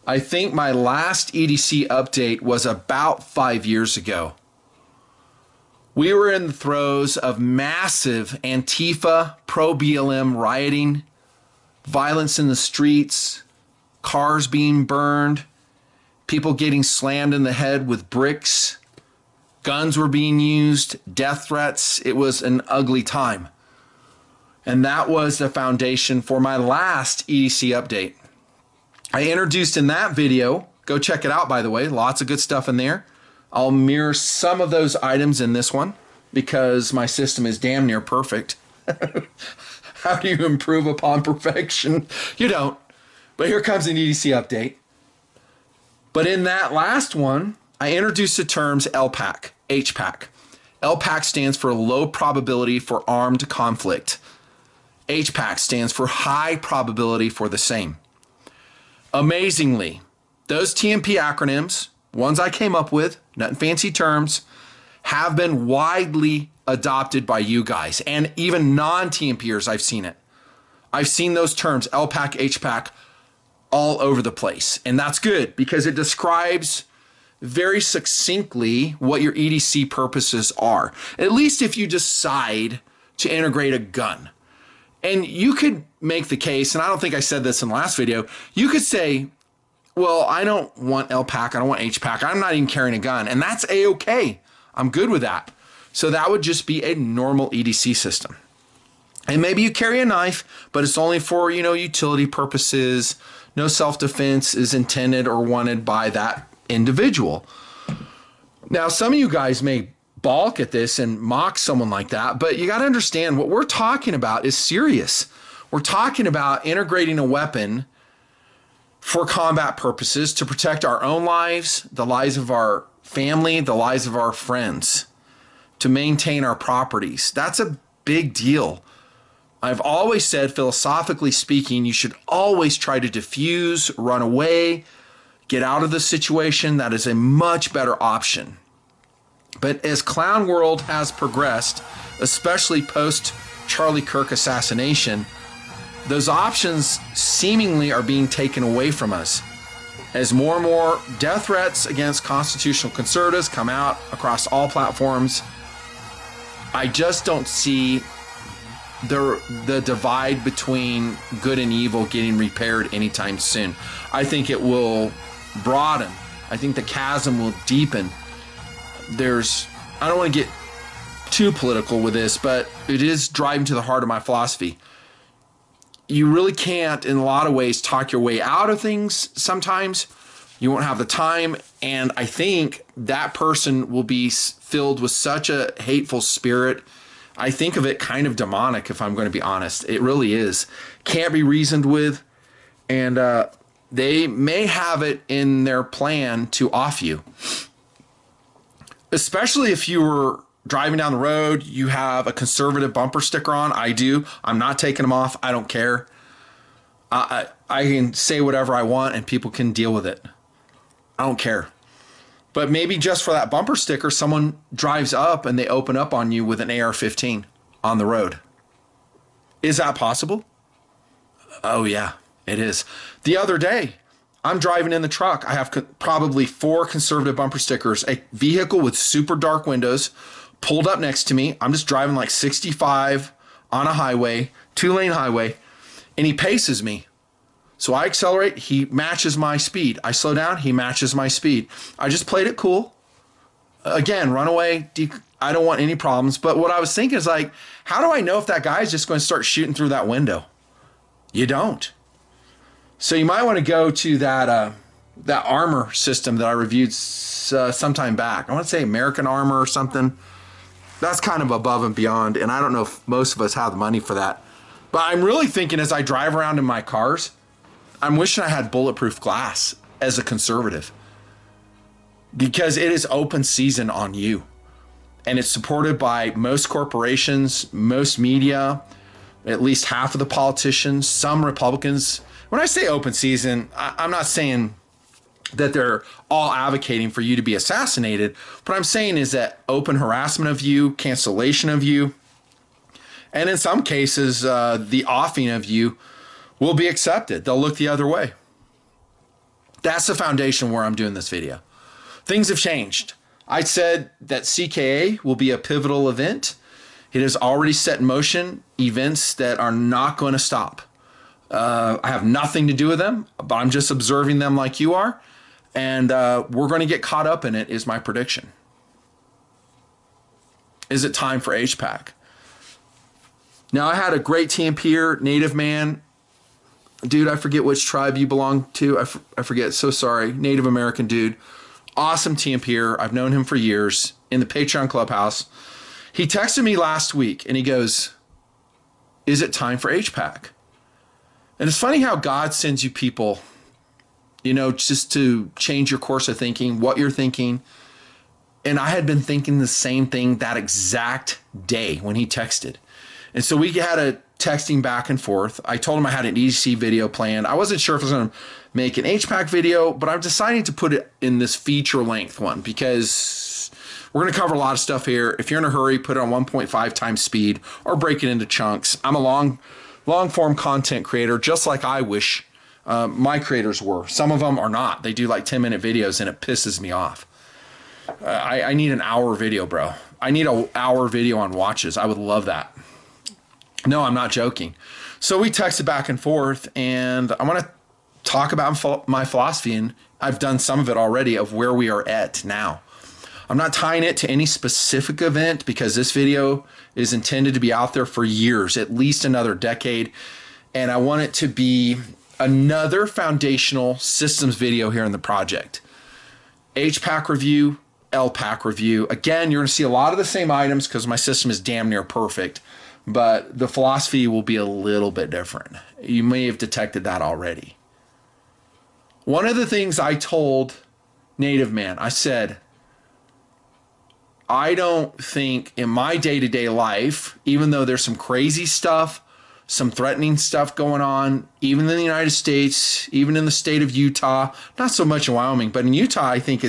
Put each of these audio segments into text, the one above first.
I think my last EDC update was about 5 years ago. We were in the throes of massive Antifa, pro-BLM rioting, violence in the streets, cars being burned, people getting slammed in the head with bricks, guns were being used, death threats. It was an ugly time. And that was the foundation for my last EDC update. I introduced in that video, go check it out by the way, lots of good stuff in there. I'll mirror some of those items in this one because my system is damn near perfect. How do you improve upon perfection? You don't. But here comes an EDC update. But in that last one, I introduced the terms LPAC, HPAC. LPAC stands for low probability for armed conflict. HPAC stands for high probability for the same. Amazingly, those TNP acronyms, ones I came up with, nothing fancy terms, have been widely adopted by you guys and even non-TNPers. I've seen it. I've seen those terms, LPAC, HPAC, all over the place. And that's good because it describes very succinctly what your EDC purposes are, at least if you decide to integrate a gun. And you could make the case, and I don't think I said this in the last video, you could say, well, I don't want LPAC, I don't want HPAC, I'm not even carrying a gun, and that's A-okay. I'm good with that. So that would just be a normal EDC system. And maybe you carry a knife, but it's only for, utility purposes. No self-defense is intended or wanted by that individual. Now, some of you guys may balk at this and mock someone like that, but you got to understand what we're talking about is serious. We're talking about integrating a weapon for combat purposes to protect our own lives, the lives of our family, the lives of our friends, to maintain our properties. That's a big deal. I've always said, philosophically speaking, you should always try to diffuse, run away, get out of the situation. That is a much better option. But as clown world has progressed, especially post Charlie Kirk assassination, those options seemingly are being taken away from us. As more and more death threats against constitutional conservatives come out across all platforms, I just don't see the divide between good and evil getting repaired anytime soon. I think it will broaden. I think the chasm will deepen. I don't want to get too political with this, but it is driving to the heart of my philosophy. You really can't, in a lot of ways, talk your way out of things sometimes. You won't have the time, and I think that person will be filled with such a hateful spirit. I think of it kind of demonic, if I'm going to be honest. It really is. Can't be reasoned with, and they may have it in their plan to off you. Especially if you were driving down the road, you have a conservative bumper sticker on. I do. I'm not taking them off. I don't care. I can say whatever I want and people can deal with it. I don't care. But maybe just for that bumper sticker, someone drives up and they open up on you with an AR-15 on the road. Is that possible? Oh yeah, it is. The other day, I'm driving in the truck. I have probably 4 conservative bumper stickers, a vehicle with super dark windows pulled up next to me. I'm just driving like 65 on a highway, 2-lane highway, and he paces me. So I accelerate, he matches my speed. I slow down, he matches my speed. I just played it cool. Again, run away. I don't want any problems. But what I was thinking is like, how do I know if that guy is just going to start shooting through that window? You don't. So you might want to go to that armor system that I reviewed sometime back. I want to say American Armor or something. That's kind of above and beyond, and I don't know if most of us have the money for that. But I'm really thinking as I drive around in my cars, I'm wishing I had bulletproof glass as a conservative, because it is open season on you. And it's supported by most corporations, most media, at least half of the politicians, some Republicans. When I say open season, I'm not saying that they're all advocating for you to be assassinated. What I'm saying is that open harassment of you, cancellation of you, and in some cases, the offing of you will be accepted. They'll look the other way. That's the foundation where I'm doing this video. Things have changed. I said that CKA will be a pivotal event. It has already set in motion events that are not going to stop. I have nothing to do with them, but I'm just observing them like you are. And we're going to get caught up in it, is my prediction. Is it time for HPAC? Now, I had a great TNPR, native man. Dude, I forget which tribe you belong to. I forget. So sorry. Native American dude. Awesome TNPR. I've known him for years in the Patreon Clubhouse. He texted me last week and he goes, is it time for HPAC? And it's funny how God sends you people, you know, just to change your course of thinking, what you're thinking. And I had been thinking the same thing that exact day when he texted. And so we had a texting back and forth. I told him I had an EDC video planned. I wasn't sure if I was going to make an HPAC video, but I'm deciding to put it in this feature length one because we're going to cover a lot of stuff here. If you're in a hurry, put it on 1.5 times speed or break it into chunks. I'm a long form content creator, just like I wish my creators were. Some of them are not. They do like 10-minute videos and it pisses me off. I need an hour video, bro. I need an hour video on watches. I would love that. No, I'm not joking. So we texted back and forth, and I want to talk about my philosophy, and I've done some of it already, of where we are at now. I'm not tying it to any specific event because this video is intended to be out there for years, at least another decade, and I want it to be another foundational systems video here in the project. HPAC review, LPAC review. Again, you're going to see a lot of the same items because my system is damn near perfect. But the philosophy will be a little bit different. You may have detected that already. One of the things I told Native Man, I said, I don't think in my day-to-day life, even though there's some crazy stuff, some threatening stuff going on, even in the United States, even in the state of Utah, not so much in Wyoming, but in Utah, I think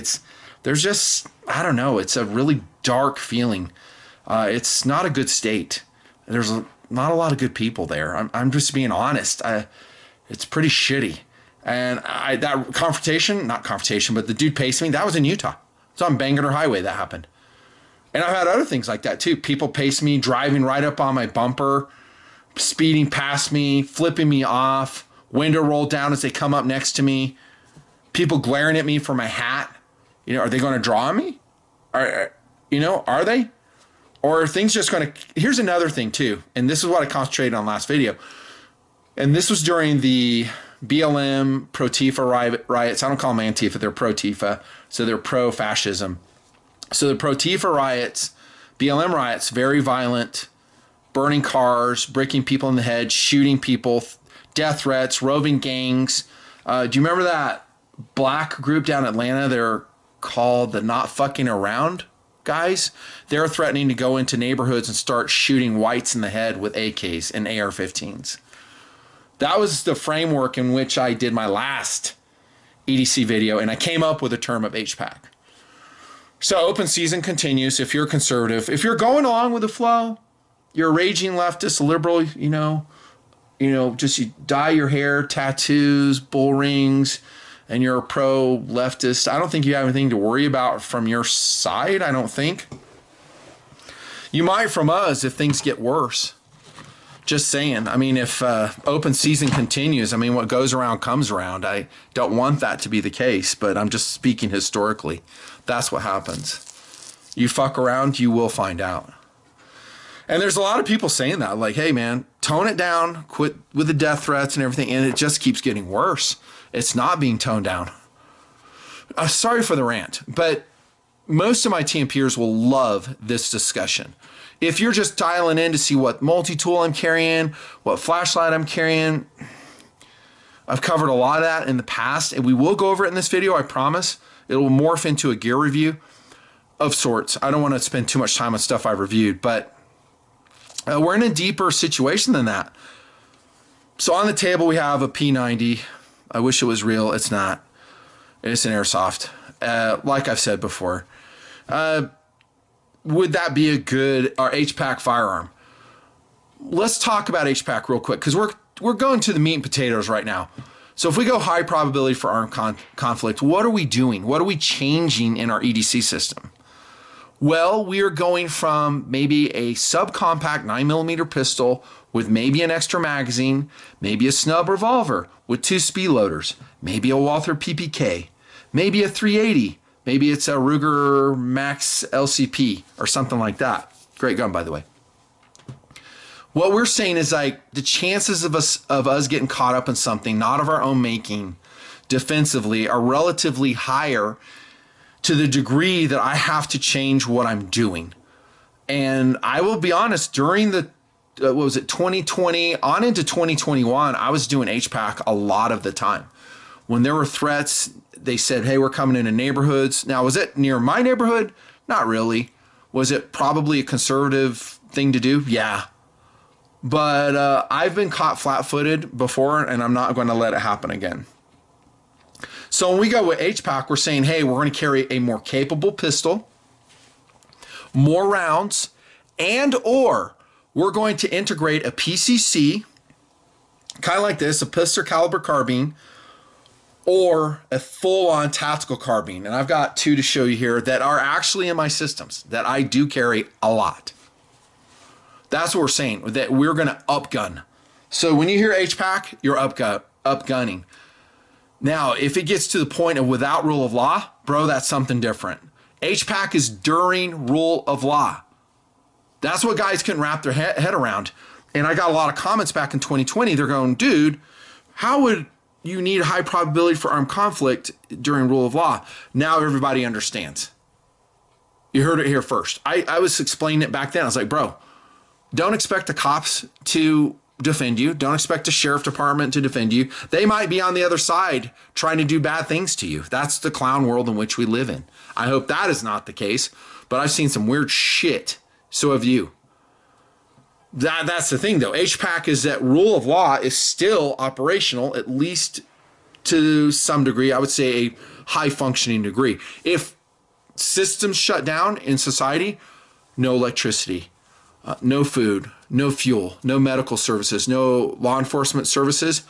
there's just, I don't know, it's a really dark feeling. It's not a good state. There's not a lot of good people there. I'm just being honest. It's pretty shitty. And that confrontation, not confrontation, but the dude paced me, that was in Utah. It's on Bangor Highway that happened. And I've had other things like that too. People pace me, driving right up on my bumper, speeding past me, flipping me off, window rolled down as they come up next to me, people glaring at me for my hat. You know, are they going to draw on me? Are they? Or are things just going to... Here's another thing, too. And this is what I concentrated on last video. And this was during the BLM pro-tifa riots. I don't call them Antifa. They're pro-tifa. So they're pro-fascism. So the pro-tifa riots, BLM riots, very violent, burning cars, breaking people in the head, shooting people, death threats, roving gangs. Do you remember that black group down in Atlanta? They're called the Not Fucking Around guys. They're threatening to go into neighborhoods and start shooting whites in the head with AKs and AR-15s. That was the framework in which I did my last EDC video, and I came up with the term of HPAC. So open season continues. If you're conservative, if you're going along with the flow, you're a raging leftist, liberal, just you dye your hair, tattoos, bull rings, and you're a pro-leftist, I don't think you have anything to worry about from your side, I don't think. You might from us if things get worse. Just saying. I mean, if open season continues, I mean, what goes around comes around. I don't want that to be the case, but I'm just speaking historically. That's what happens. You fuck around, you will find out. And there's a lot of people saying that, like, hey, man, tone it down, quit with the death threats and everything, and it just keeps getting worse. It's not being toned down. Sorry for the rant, but most of my TNPrs will love this discussion. If you're just dialing in to see what multi-tool I'm carrying, what flashlight I'm carrying, I've covered a lot of that in the past, and we will go over it in this video, I promise. It will morph into a gear review of sorts. I don't want to spend too much time on stuff I've reviewed, but we're in a deeper situation than that. So on the table, we have a P90. I wish it was real. It's not. It's an airsoft. Like I've said before. Would that be a good HPAC firearm? Let's talk about HPAC real quick because we're going to the meat and potatoes right now. So if we go high probability for armed conflict, what are we doing? What are we changing in our EDC system? Well, we are going from maybe a subcompact 9mm pistol with maybe an extra magazine, maybe a snub revolver with 2 speed loaders, maybe a Walther PPK, maybe a 380, maybe it's a Ruger Max LCP or something like that. Great gun, by the way. What we're saying is like the chances of us getting caught up in something not of our own making defensively are relatively higher to the degree that I have to change what I'm doing. And I will be honest, during the, 2020 on into 2021, I was doing HPAC a lot of the time. When there were threats, they said, hey, we're coming into neighborhoods. Now, was it near my neighborhood? Not really. Was it probably a conservative thing to do? Yeah. But I've been caught flat-footed before, and I'm not going to let it happen again. So when we go with HPAC, we're saying, hey, we're going to carry a more capable pistol, more rounds, and or we're going to integrate a PCC, kind of like this, a pistol caliber carbine, or a full-on tactical carbine. And I've got 2 to show you here that are actually in my systems that I do carry a lot. That's what we're saying, that we're going to upgun. So when you hear HPAC, you're upgunning. Now, if it gets to the point of without rule of law, bro, that's something different. HPAC is during rule of law. That's what guys couldn't wrap their head around. And I got a lot of comments back in 2020. They're going, dude, how would you need a high probability for armed conflict during rule of law? Now everybody understands. You heard it here first. I was explaining it back then. I was like, bro, don't expect the cops to defend you. Don't expect the sheriff department to defend you. They might be on the other side trying to do bad things to you. That's the clown world in which we live in. I hope that is not the case, but I've seen some weird shit. So have you. That's the thing, though. HPAC is that rule of law is still operational, at least to some degree. I would say a high functioning degree. If systems shut down in society, no electricity, no food, no fuel, no medical services, no law enforcement services,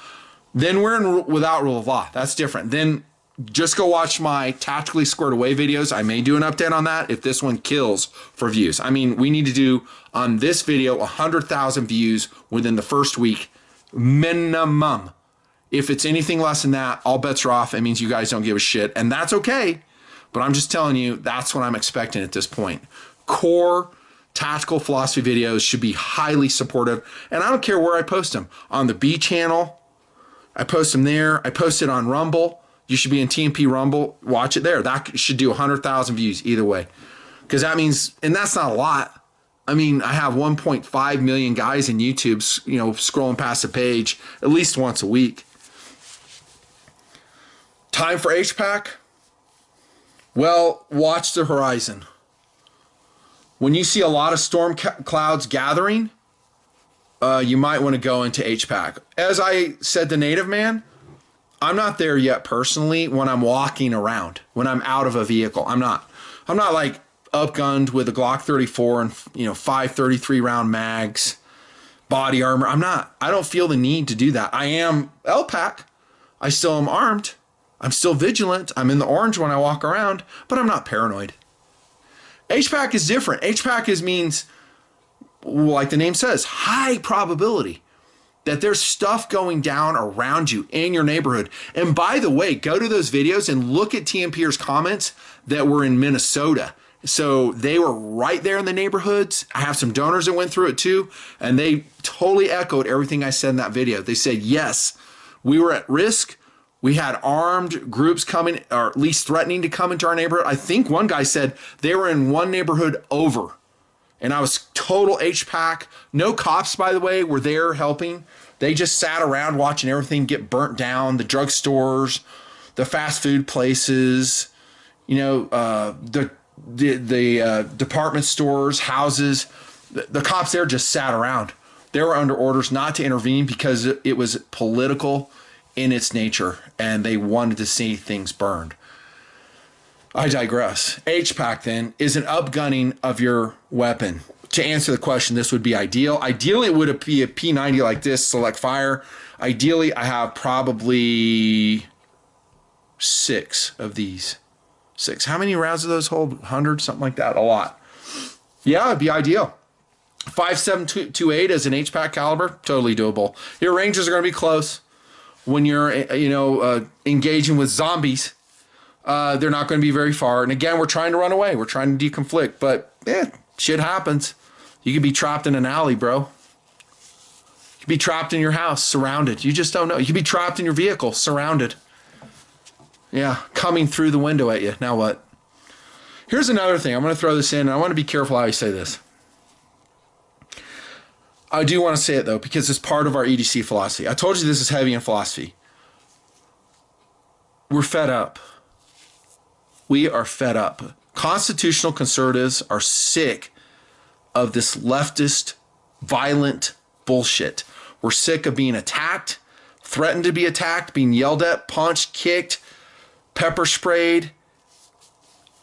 then we're without rule of law. That's different. Then just go watch my tactically squared away videos. I may do an update on that if this one kills for views. I mean, we need to do on this video 100,000 views within the first week minimum. If it's anything less than that, all bets are off. It means you guys don't give a shit, and that's okay. But I'm just telling you, that's what I'm expecting at this point. Core tactical philosophy videos should be highly supportive, and I don't care where I post them. On the B channel, I post them there. I post it on Rumble. You should be in TNP Rumble. Watch it there. That should do 100,000 views either way. Because that means, and that's not a lot. I mean, I have 1.5 million guys in YouTube, you know, scrolling past the page at least once a week. Time for HPAC? Well, watch the horizon. When you see a lot of storm clouds gathering, you might want to go into HPAC. As I said to Native Man, I'm not there yet personally when I'm walking around, when I'm out of a vehicle. I'm not like upgunned with a Glock 34 and, you know, 5.33 round mags, body armor. I don't feel the need to do that. I am LPAC. I still am armed. I'm still vigilant. I'm in the orange when I walk around, but I'm not paranoid. HPAC is different. HPAC means, like the name says, high probability that there's stuff going down around you in your neighborhood. And by the way, go to those videos and look at TNPrs comments that were in Minnesota. So they were right there in the neighborhoods. I have some donors that went through it too, and they totally echoed everything I said in that video. They said, yes, we were at risk. We had armed groups coming, or at least threatening to come into our neighborhood. I think one guy said they were in one neighborhood over. And I was total HPAC. No cops, by the way, were there helping. They just sat around watching everything get burnt down. The drugstores, the fast food places, you know, the department stores, houses. The cops there just sat around. They were under orders not to intervene because it was political in its nature, and they wanted to see things burned. I digress. HPAC then is an upgunning of your weapon. To answer the question, this would be ideal. Ideally, it would be a P90 like this, select fire. Ideally, I have probably 6 of these. 6. How many rounds do those hold? 100, something like that. A lot. Yeah, it'd be ideal. 5.728 as an HPAC caliber, totally doable. Your ranges are going to be close. When you're, engaging with zombies, they're not going to be very far. And again, we're trying to run away. We're trying to deconflict. But, shit happens. You could be trapped in an alley, bro. You could be trapped in your house, surrounded. You just don't know. You could be trapped in your vehicle, surrounded. Yeah, coming through the window at you. Now what? Here's another thing. I'm going to throw this in. And I want to be careful how I say this. I do want to say it, though, because it's part of our EDC philosophy. I told you this is heavy in philosophy. We're fed up. We are fed up. Constitutional conservatives are sick of this leftist, violent bullshit. We're sick of being attacked, threatened to be attacked, being yelled at, punched, kicked, pepper sprayed.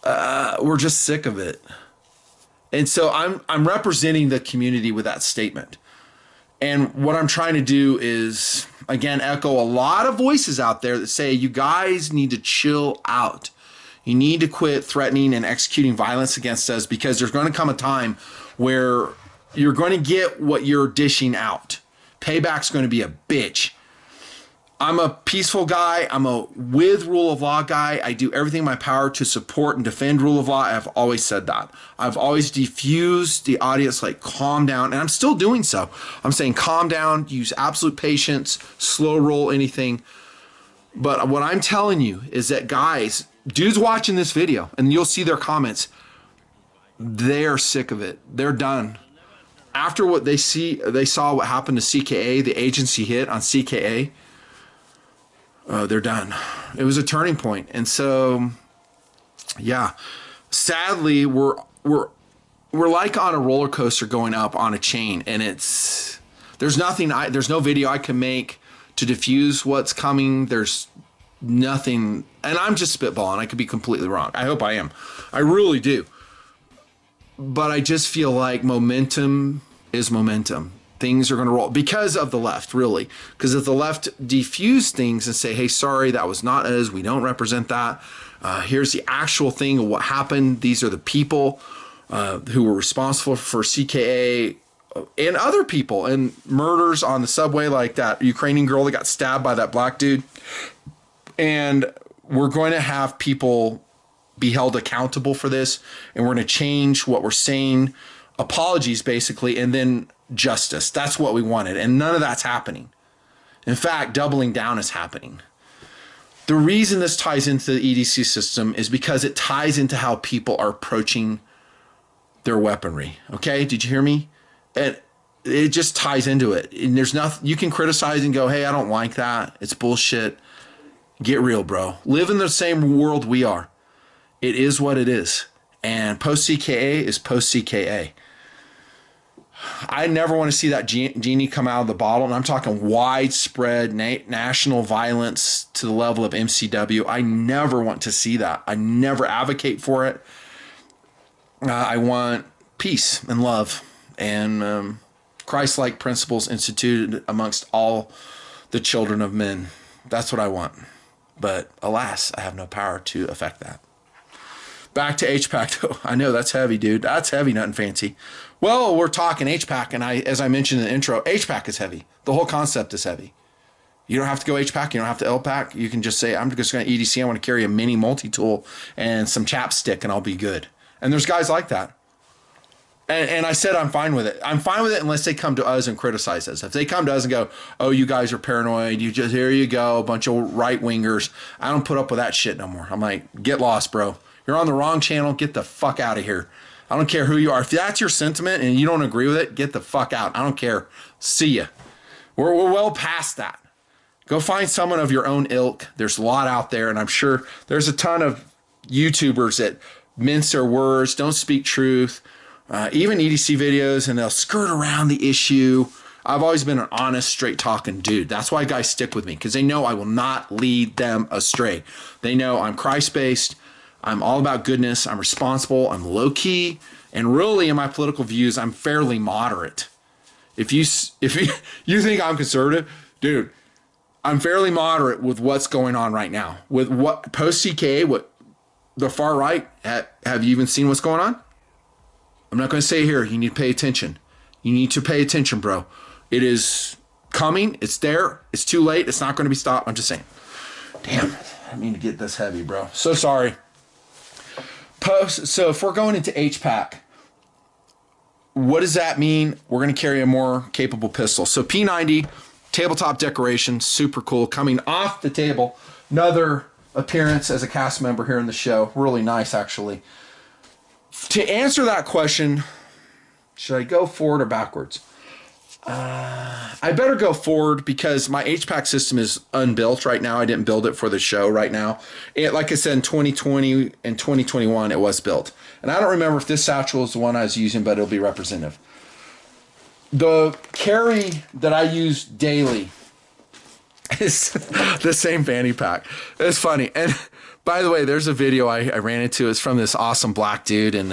We're just sick of it. And so I'm representing the community with that statement. And what I'm trying to do is, again, echo a lot of voices out there that say, you guys need to chill out. You need to quit threatening and executing violence against us, because there's going to come a time where you're going to get what you're dishing out. Payback's going to be a bitch. I'm a peaceful guy. I'm a with rule of law guy. I do everything in my power to support and defend rule of law. I've always said that. I've always diffused the audience, like, calm down. And I'm still doing so. I'm saying calm down, use absolute patience, slow roll anything. But what I'm telling you is that, guys, dudes watching this video, and you'll see their comments, they are sick of it. They're done. After what they saw what happened to CKA, the agency hit on CKA, they're done. It was a turning point. And so, yeah, sadly, we're like on a roller coaster going up on a chain, and there's no video I can make to diffuse what's coming. There's nothing, and I'm just spitballing. I could be completely wrong. I hope I am. I really do. But I just feel like momentum is momentum. Things are going to roll because of the left, really. Because if the left defuse things and say, hey, sorry, that was not us. We don't represent that. Here's the actual thing of what happened. These are the people who were responsible for CKA and other people and murders on the subway, like that Ukrainian girl that got stabbed by that black dude. And we're going to have people be held accountable for this. And we're going to change what we're saying. Apologies, basically, and then justice. That's what we wanted. And none of that's happening. In fact, doubling down is happening. The reason this ties into the EDC system is because it ties into how people are approaching their weaponry. Okay? Did you hear me? And it just ties into it. And there's nothing you can criticize and go, hey, I don't like that. It's bullshit. Get real, bro. Live in the same world we are. It is what it is. And post-CKA is post-CKA. I never want to see that genie come out of the bottle. And I'm talking widespread national violence to the level of MCW. I never want to see that. I never advocate for it. I want peace and love and Christ-like principles instituted amongst all the children of men. That's what I want. But alas, I have no power to affect that. Back to HPAC, though. I know that's heavy, dude. That's heavy, nothing fancy. Well, we're talking HPAC, and as I mentioned in the intro, HPAC is heavy. The whole concept is heavy. You don't have to go HPAC. You don't have to LPAC. You can just say, I'm just going to EDC. I want to carry a mini multi-tool and some chapstick, and I'll be good. And there's guys like that. And I said I'm fine with it. I'm fine with it unless they come to us and criticize us. If they come to us and go, oh, you guys are paranoid. Here you go, a bunch of right-wingers. I don't put up with that shit no more. I'm like, get lost, bro. You're on the wrong channel. Get the fuck out of here. I don't care who you are. If that's your sentiment and you don't agree with it, get the fuck out. I don't care. See ya. We're well past that. Go find someone of your own ilk. There's a lot out there, and I'm sure there's a ton of YouTubers that mince their words, don't speak truth, even EDC videos, and they'll skirt around the issue. I've always been an honest, straight-talking dude. That's why guys stick with me, because they know I will not lead them astray. They know I'm Christ-based. I'm all about goodness. I'm responsible. I'm low-key. And really, in my political views, I'm fairly moderate. If you think I'm conservative, dude, I'm fairly moderate with what's going on right now. With what post-CKA, what the far right, have you even seen what's going on? I'm not going to say here, you need to pay attention. You need to pay attention, bro. It is coming. It's there. It's too late. It's not going to be stopped. I'm just saying. Damn, I didn't mean to get this heavy, bro. So sorry. So if we're going into HPAC, what does that mean? We're going to carry a more capable pistol. So P90, tabletop decoration, super cool. Coming off the table, another appearance as a cast member here in the show. Really nice, actually. To answer that question, should I go forward or backwards? I better go forward because my HPAC system is unbuilt right now. I didn't build it for the show right now. Like I said, in 2020 and 2021, it was built. And I don't remember if this satchel is the one I was using, but it'll be representative. The carry that I use daily is the same fanny pack. It's funny. And by the way, there's a video I ran into. It's from this awesome black dude in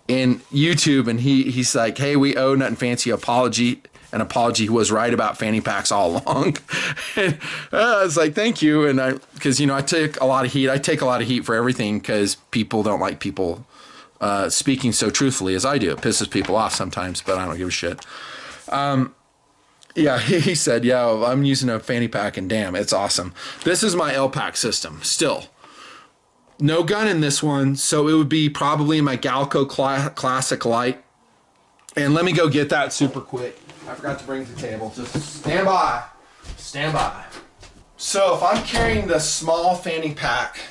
YouTube, and he's like, "Hey, we owe Nothing Fancy an apology. He was right about fanny packs all along." And I was like, "Thank you." And because I take a lot of heat. I take a lot of heat for everything because people don't like people speaking so truthfully as I do. It pisses people off sometimes, but I don't give a shit. Yeah, he said, "Yeah, I'm using a fanny pack, and damn, it's awesome." This is my LPAC system still. No gun in this one, so it would be probably my Galco Classic Light. And let me go get that super quick. I forgot to bring it to the table. Just stand by. Stand by. So if I'm carrying the small fanny pack,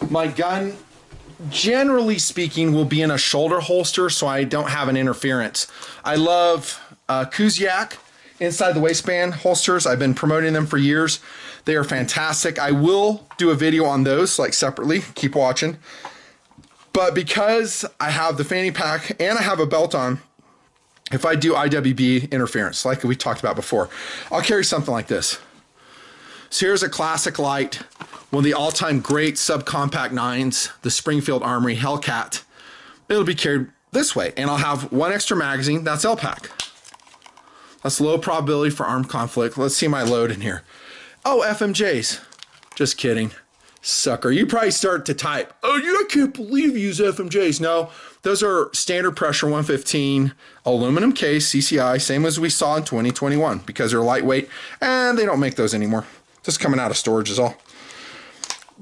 my gun, generally speaking, will be in a shoulder holster so I don't have an interference. I love Kuziak inside the waistband holsters. I've been promoting them for years. They are fantastic. I will do a video on those like separately. Keep watching. But because I have the fanny pack and I have a belt on, if I do IWB interference, like we talked about before, I'll carry something like this. So here's a Classic Light, one of the all-time great subcompact 9s, the Springfield Armory Hellcat. It'll be carried this way, and I'll have one extra magazine. That's LPAC. That's low probability for armed conflict. Let's see my load in here. Oh, FMJs. Just kidding. Sucker. You probably start to type, "Oh, I can't believe you use FMJs." No, those are standard pressure 115 aluminum case, CCI, same as we saw in 2021 because they're lightweight and they don't make those anymore. Just coming out of storage is all.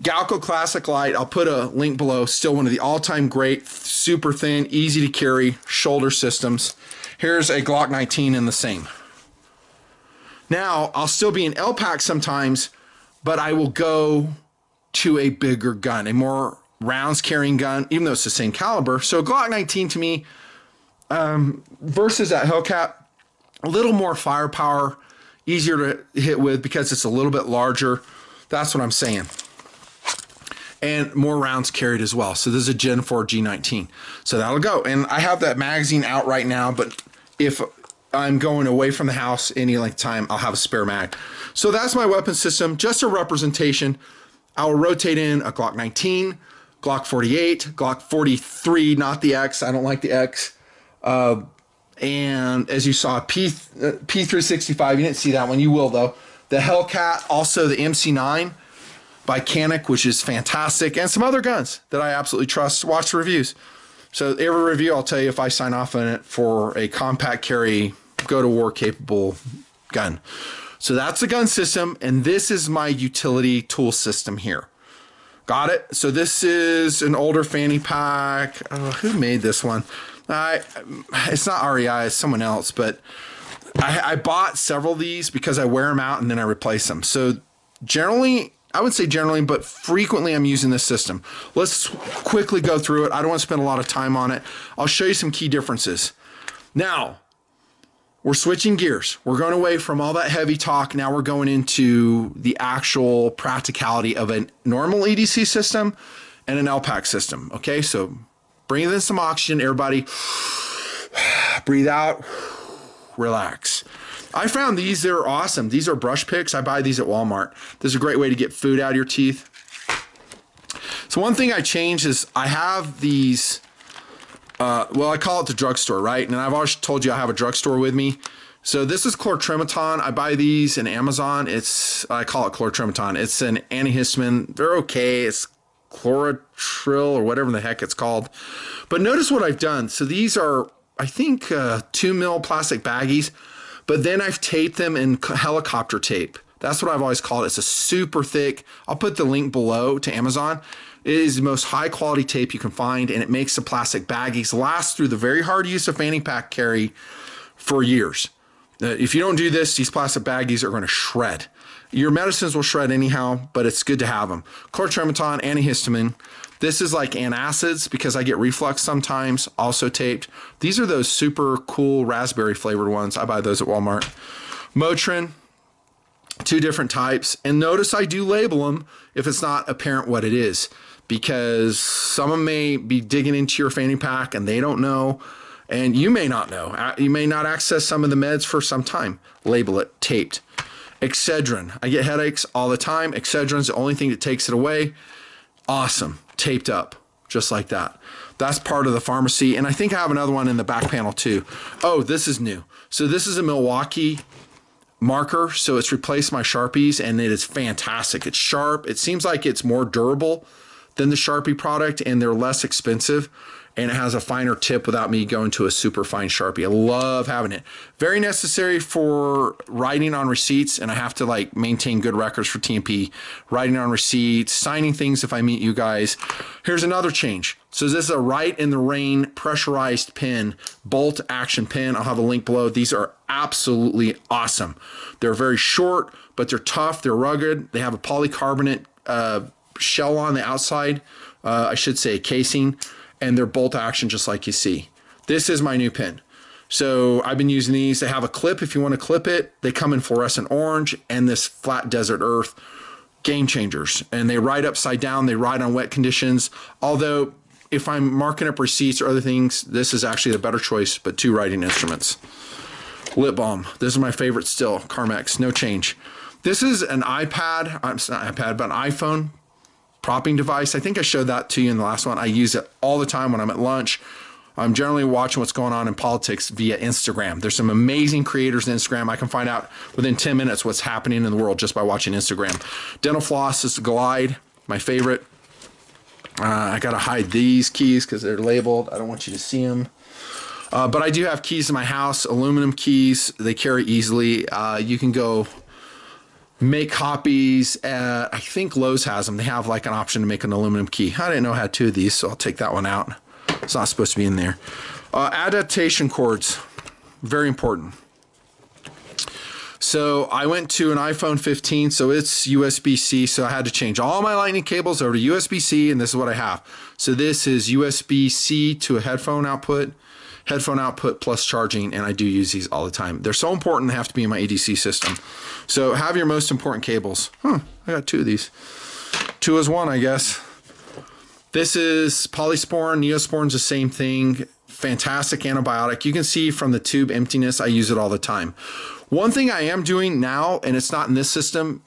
Galco Classic Light, I'll put a link below. Still one of the all-time great, super thin, easy to carry shoulder systems. Here's a Glock 19 in the same. Now, I'll still be in LPAC sometimes, but I will go to a bigger gun, a more rounds carrying gun, even though it's the same caliber. So Glock 19 to me, versus that Hellcat, a little more firepower, easier to hit with because it's a little bit larger. That's what I'm saying. And more rounds carried as well. So this is a Gen 4 G19. So that'll go. And I have that magazine out right now, but if I'm going away from the house any length of time, I'll have a spare mag. So that's my weapon system, just a representation. I'll rotate in a Glock 19, Glock 48, Glock 43, not the X. I don't like the X. And as you saw, P365, you didn't see that one. You will, though. The Hellcat, also the MC9 by Canic, which is fantastic, and some other guns that I absolutely trust. Watch the reviews. So every review, I'll tell you if I sign off on it for a compact carry, go-to-war capable gun. So that's the gun system, and this is my utility tool system here. Got it? So this is an older fanny pack. Who made this one? It's not REI, it's someone else, but I bought several of these because I wear them out and then I replace them. So generally, I would say generally, but frequently I'm using this system. Let's quickly go through it. I don't want to spend a lot of time on it. I'll show you some key differences. Now, we're switching gears. We're going away from all that heavy talk. Now we're going into the actual practicality of a normal EDC system and an LPAC system. Okay, so breathe in some oxygen, everybody. Breathe out, relax. I found these, they're awesome. These are brush picks. I buy these at Walmart. This is a great way to get food out of your teeth. So one thing I changed is I have these, well, I call it the drugstore, right? And I've always told you I have a drugstore with me So this is chlorotrimazole. I buy these in Amazon. I call it chlorotrimazole. It's an antihistamine. They're okay. It's chlorotril or whatever the heck it's called. But notice what I've done. So these are, I think, 2 mil plastic baggies, but then I've taped them in helicopter tape. That's what I've always called it. It's a super thick. I'll put the link below to Amazon. It is the most high quality tape you can find, and it makes the plastic baggies last through the very hard use of fanny pack carry for years. If you don't do this, these plastic baggies are going to shred. Your medicines will shred anyhow, but it's good to have them. Chlorotrimazole, antihistamine. This is like antacids because I get reflux sometimes, also taped. These are those super cool raspberry flavored ones. I buy those at Walmart. Motrin, 2 different types. And notice I do label them if it's not apparent what it is, because someone may be digging into your fanny pack and they don't know, and you may not know. You may not access some of the meds for some time. Label it, taped. Excedrin. I get headaches all the time. Excedrin's the only thing that takes it away. Awesome. Taped up, just like that. That's part of the pharmacy. And I think I have another one in the back panel too. Oh, this is new. So this is a Milwaukee marker. So it's replaced my Sharpies, and it is fantastic. It's sharp. It seems like it's more durable than the Sharpie product, and they're less expensive. And it has a finer tip without me going to a super fine Sharpie. I love having it. Very necessary for writing on receipts, and I have to like maintain good records for TNP. Writing on receipts, signing things if I meet you guys. Here's another change. So this is a Write in the Rain pressurized pen, bolt action pen. I'll have a link below. These are absolutely awesome. They're very short, but they're tough. They're rugged. They have a polycarbonate shell on the outside. I should say casing. And they're bolt action just like you see. This is my new pen. So I've been using these. They have a clip if you want to clip it. They come in fluorescent orange and this flat desert earth. Game changers. And they write upside down. They write on wet conditions. Although if I'm marking up receipts or other things, this is actually the better choice, but 2 writing instruments. Lip balm. This is my favorite still. Carmex. No change. This is an iPad. It's not iPad, but an iPhone propping device. I think I showed that to you in the last one. I use it all the time when I'm at lunch. I'm generally watching what's going on in politics via Instagram. There's some amazing creators on Instagram. I can find out within 10 minutes what's happening in the world just by watching Instagram. Dental floss is Glide, my favorite. I got to hide these keys because they're labeled. I don't want you to see them. But I do have keys in my house, aluminum keys. They carry easily. You can go make copies at, I think Lowe's has them. They have like an option to make an aluminum key. I didn't know I had 2 of these, so I'll take that one out. It's not supposed to be in there. Adaptation cords, very important. So I went to an iPhone 15, so it's USB-C, so I had to change all my lightning cables over to USB-C, and this is what I have. So this is USB-C to a headphone output plus charging, and I do use these all the time. They're so important, they have to be in my EDC system. So have your most important cables. I got 2 of these. 2 is 1, I guess. This is Polysporin. Neosporin's the same thing. Fantastic antibiotic. You can see from the tube emptiness, I use it all the time. One thing I am doing now, and it's not in this system,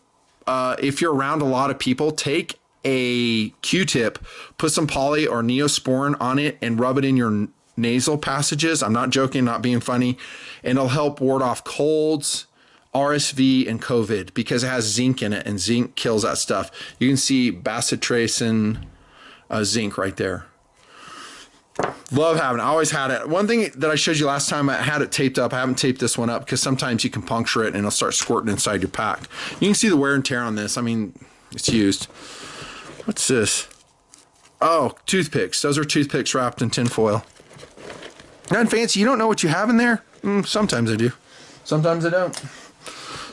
if you're around a lot of people, take a Q-tip, put some poly or Neosporin on it, and rub it in your nasal passages. I'm not joking, not being funny. And it'll help ward off colds, RSV, and COVID because it has zinc in it, and zinc kills that stuff. You can see bacitracin zinc right there. Love having it. I always had it. One thing that I showed you last time, I had it taped up. I haven't taped this one up because sometimes you can puncture it and it'll start squirting inside your pack. You can see the wear and tear on this. I mean, it's used. What's this? Oh, toothpicks. Those are toothpicks wrapped in tin foil. Nothing fancy. You don't know what you have in there? Sometimes I do. Sometimes I don't.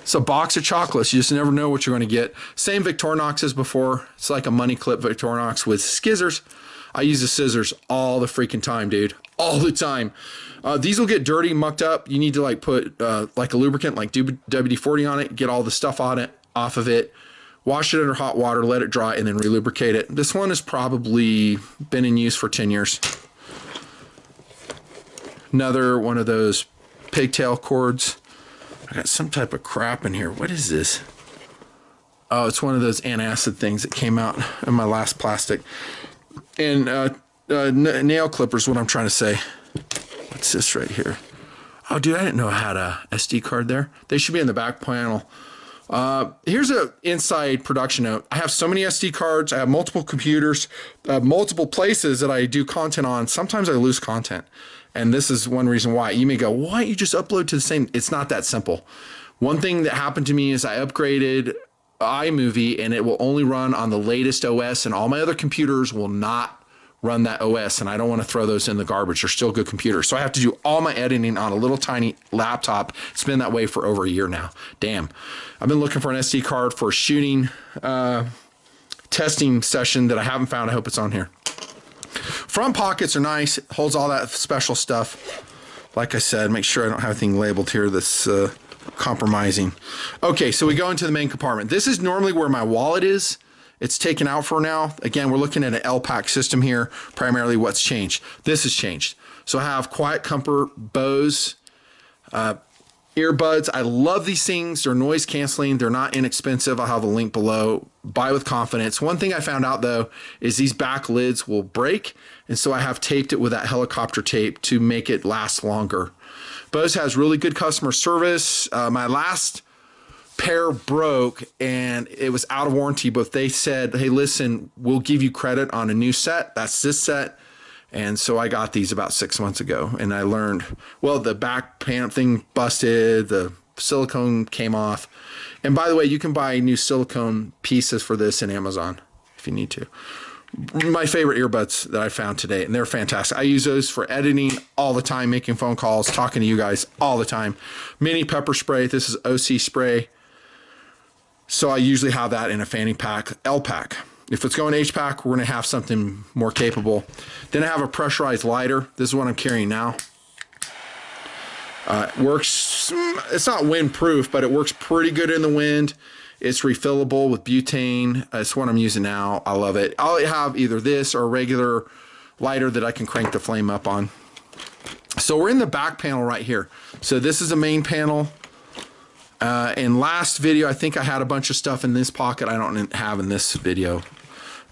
It's a box of chocolates. You just never know what you're going to get. Same Victorinox as before. It's like a money clip Victorinox with scissors. I use the scissors all the freaking time, dude. All the time. These will get dirty, mucked up. You need to like put like a lubricant like WD-40 on it, get all the stuff on it, off of it, wash it under hot water, let it dry, and then relubricate it. This one has probably been in use for 10 years. Another one of those pigtail cords. I got some type of crap in here. What is this? Oh, it's one of those antacid things that came out in my last plastic. And nail clippers, what I'm trying to say. What's this right here? Oh, dude, I didn't know I had a SD card there. They should be in the back panel. Here's an inside production note. I have so many SD cards. I have multiple computers, multiple places that I do content on. Sometimes I lose content. And this is one reason why. You may go, why don't you just upload to the same? It's not that simple. One thing that happened to me is I upgraded iMovie and it will only run on the latest OS, and all my other computers will not run that OS, and I don't want to throw those in the garbage. They're still good computers. So I have to do all my editing on a little tiny laptop. It's been that way for over a year now. Damn. I've been looking for an SD card for a shooting testing session that I haven't found. I hope it's on here. Front pockets are nice. It holds all that special stuff. Like I said, make sure I don't have anything labeled here that's compromising. Okay, so we go into the main compartment. This is normally where my wallet is. It's taken out for now. Again, we're looking at an LPAC system here. Primarily what's changed. This has changed. So I have Quiet Comfort Bose earbuds. I love these things. They're noise canceling. They're not inexpensive. I'll have a link below. Buy with confidence. One thing I found out though is these back lids will break. And so I have taped it with that helicopter tape to make it last longer. Bose has really good customer service. My last pair broke and it was out of warranty, but they said, hey, listen, we'll give you credit on a new set. That's this set. And so I got these about 6 months ago, and I learned, well, the back panel thing busted, the silicone came off. And by the way, you can buy new silicone pieces for this in Amazon if you need to. My favorite earbuds that I found today, and they're fantastic. I use those for editing all the time, making phone calls, talking to you guys all the time. Mini pepper spray. This is OC spray. So I usually have that in a fanny pack. LPAC. If it's going HPAC, we're going to have something more capable. Then I have a pressurized lighter. This is what I'm carrying now. It works, it's not windproof, but it works pretty good in the wind. It's refillable with butane. It's what I'm using now. I love it. I'll have either this or a regular lighter that I can crank the flame up on. So we're in the back panel right here. So this is the main panel. In last video, I think I had a bunch of stuff in this pocket I don't have in this video.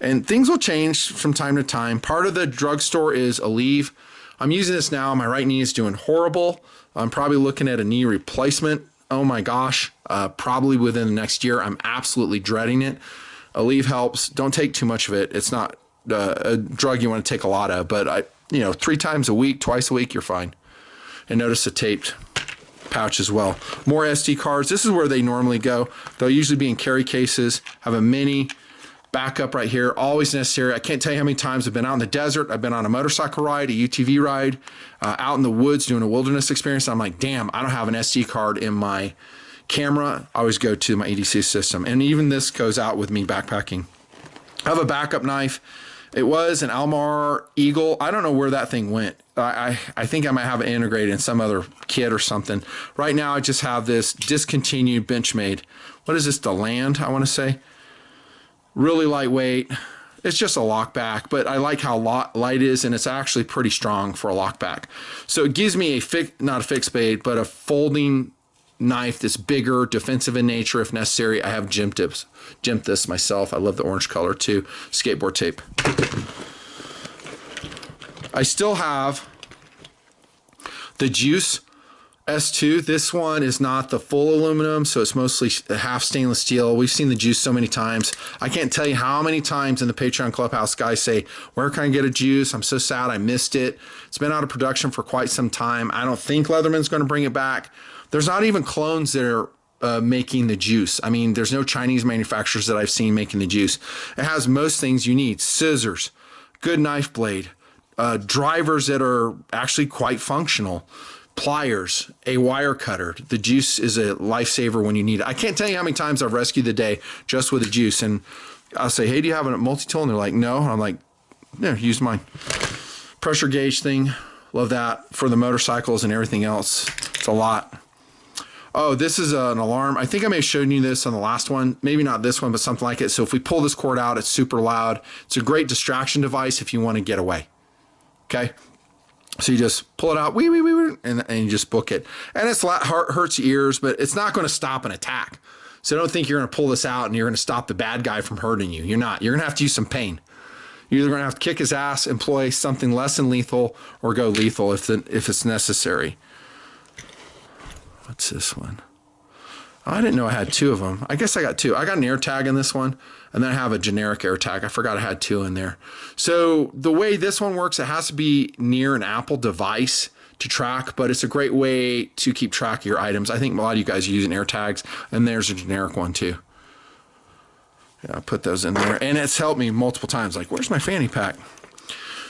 And things will change from time to time. Part of the drugstore is Aleve. I'm using this now. My right knee is doing horrible. I'm probably looking at a knee replacement. Oh my gosh, probably within the next year. I'm absolutely dreading it. Aleve helps. Don't take too much of it. It's not a drug you want to take a lot of, but 3 times a week, twice a week, you're fine. And notice the taped pouch as well. More SD cards. This is where they normally go. They'll usually be in carry cases. Have a mini backup right here. Always necessary. I can't tell you how many times I've been out in the desert. I've been on a motorcycle ride, a UTV ride, out in the woods doing a wilderness experience. I'm like, damn, I don't have an SD card in my camera. I always go to my EDC system. And even this goes out with me backpacking. I have a backup knife. It was an Almar Eagle. I don't know where that thing went. I think I might have it integrated in some other kit or something. Right now, I just have this discontinued Benchmade. What is this, the Land, I want to say? Really lightweight. It's just a lockback, but I like how light it is, and it's actually pretty strong for a lockback. So it gives me not a fixed blade, but a folding knife that's bigger, defensive in nature if necessary. I have gym this myself. I love the orange color too. Skateboard tape. I still have the Juice S2. This one is not the full aluminum, so it's mostly half stainless steel. We've seen the Juice so many times. I can't tell you how many times in the Patreon Clubhouse guys say, where can I get a Juice? I'm so sad I missed it. It's been out of production for quite some time. I don't think Leatherman's going to bring it back. There's not even clones that are making the Juice. I mean, there's no Chinese manufacturers that I've seen making the Juice. It has most things you need. Scissors, good knife blade, drivers that are actually quite functional, pliers, a wire cutter. The Juice is a lifesaver when you need it. I can't tell you how many times I've rescued the day just with the Juice. And I'll say, hey, do you have a multi-tool? And they're like, no. And I'm like, yeah, use mine. Pressure gauge thing. Love that for the motorcycles and everything else. It's a lot. Oh, this is an alarm. I think I may have shown you this on the last one. Maybe not this one, but something like it. So if we pull this cord out, it's super loud. It's a great distraction device if you want to get away. Okay? So you just pull it out, and you just book it. And it's hurts your ears, but it's not going to stop an attack. So don't think you're going to pull this out and you're going to stop the bad guy from hurting you. You're not. You're going to have to use some pain. You're either going to have to kick his ass, employ something less than lethal, or go lethal if it's necessary. What's this one? Oh, I didn't know I had two of them. I guess I got two. I got an air tag in this one, and then I have a generic air tag. I forgot I had two in there. So the way this one works, it has to be near an Apple device to track, but it's a great way to keep track of your items. I think a lot of you guys are using air tags, and there's a generic one too. Yeah, I put those in there, and it's helped me multiple times. Like, where's my fanny pack?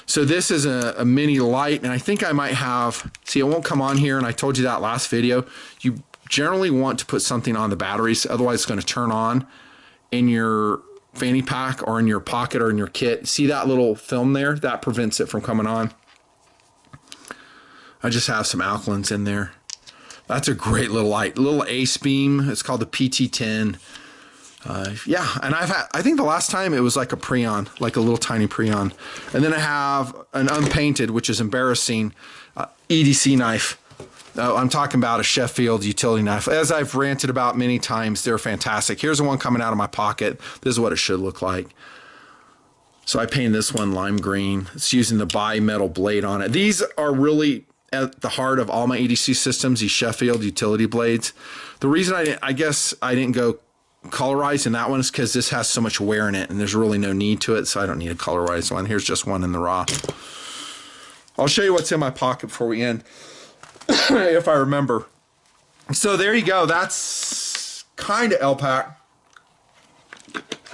So this is a mini light, and I think I might have, see, it won't come on here, and I told you that last video. You generally want to put something on the batteries, otherwise it's going to turn on in your fanny pack or in your pocket or in your kit. See that little film there? That prevents it from coming on. I just have some alkalins in there. That's a great little light, little ace beam. It's called the PT10. Yeah, and I think the last time it was like a Preon, like a little tiny Preon. And then I have an unpainted, which is embarrassing, EDC knife. I'm talking about a Sheffield utility knife. As I've ranted about many times, they're fantastic. Here's the one coming out of my pocket. This is what it should look like. So I painted this one lime green. It's using the bimetal blade on it. These are really at the heart of all my EDC systems, these Sheffield utility blades. The reason I guess I didn't go colorized in that one is because this has so much wear in it, and there's really no need to it, so I don't need a colorized one. Here's just one in the raw. I'll show you what's in my pocket before we end, if I remember. So there you go. That's kind of LPAC.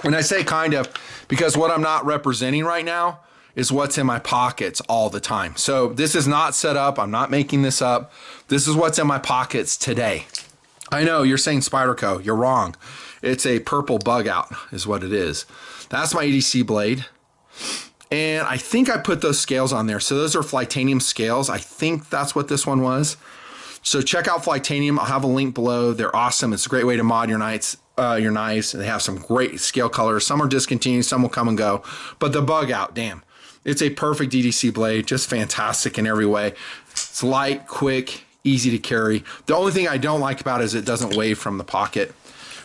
And I say kind of because what I'm not representing right now is what's in my pockets all the time. So this is not set up. I'm not making this up. This is what's in my pockets today. I know you're saying Spyderco. You're wrong. It's a purple bug out is what it is. That's my EDC blade. And I think I put those scales on there. So those are Flytanium scales. I think that's what this one was. So check out Flytanium. I'll have a link below. They're awesome. It's a great way to mod your knives. They have some great scale colors. Some are discontinued. Some will come and go. But the bug out, damn. It's a perfect EDC blade. Just fantastic in every way. It's light, quick, easy to carry. The only thing I don't like about it is it doesn't wave from the pocket.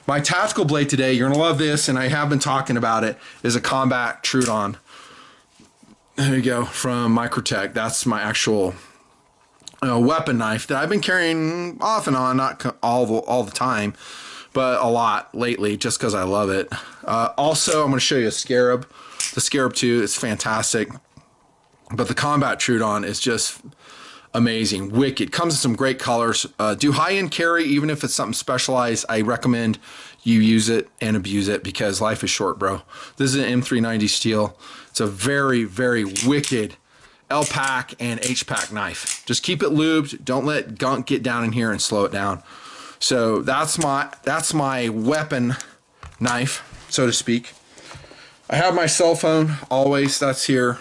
My tactical blade today, you're gonna love this, and I have been talking about it, is a Combat Trudon. There you go, from Microtech. That's my actual weapon knife that I've been carrying off and on, not all the time, but a lot lately, just because I love it. Also, I'm gonna show you a Scarab. The Scarab 2 is fantastic, but the Combat Trudon is just amazing, wicked. Comes in some great colors. Do high-end carry, even if it's something specialized. I recommend you use it and abuse it because life is short, bro. This is an M390 steel. It's a very, very wicked LPAC and HPAC knife. Just keep it lubed. Don't let gunk get down in here and slow it down. So that's my weapon knife, so to speak. I have my cell phone always. That's here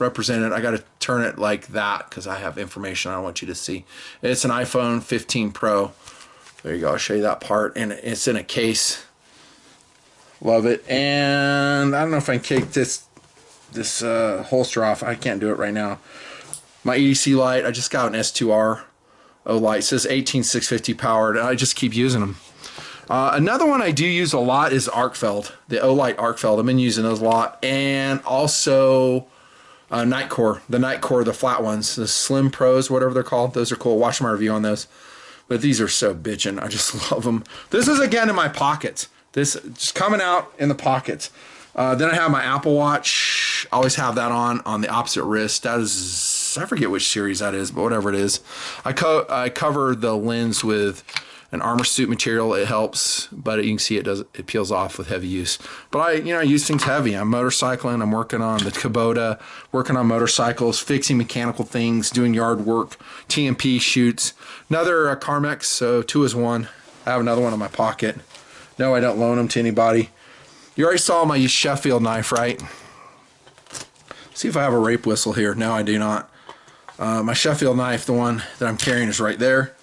represented. I got to turn it like that because I have information I want you to see. It's an iPhone 15 Pro. There you go. I'll show you that part, and it's in a case. Love it. And I don't know if I can take this holster off. I can't do it right now. My EDC light. I just got an S2R light. It says 18650 powered, and I just keep using them. Another one I do use a lot is Arcfeld, the Olight Arcfeld. I've been using those a lot, and also Nightcore, the flat ones, the Slim Pros, whatever they're called. Those are cool. Watch my review on those. But these are so bitchin'. I just love them. This is again in my pockets. This just coming out in the pockets. Then I have my Apple Watch. I always have that on the opposite wrist. That is, I forget which series that is, but whatever it is. I cover the lens with an armor suit material. It helps, but you can see it peels off with heavy use. But I use things heavy. I'm motorcycling. I'm working on the Kubota, working on motorcycles, fixing mechanical things, doing yard work, TNP shoots. Another Carmex, so 2 is 1. I have another one in my pocket. No, I don't loan them to anybody. You already saw my Sheffield knife, right? See if I have a rape whistle here. No, I do not. My Sheffield knife, the one that I'm carrying, is right there.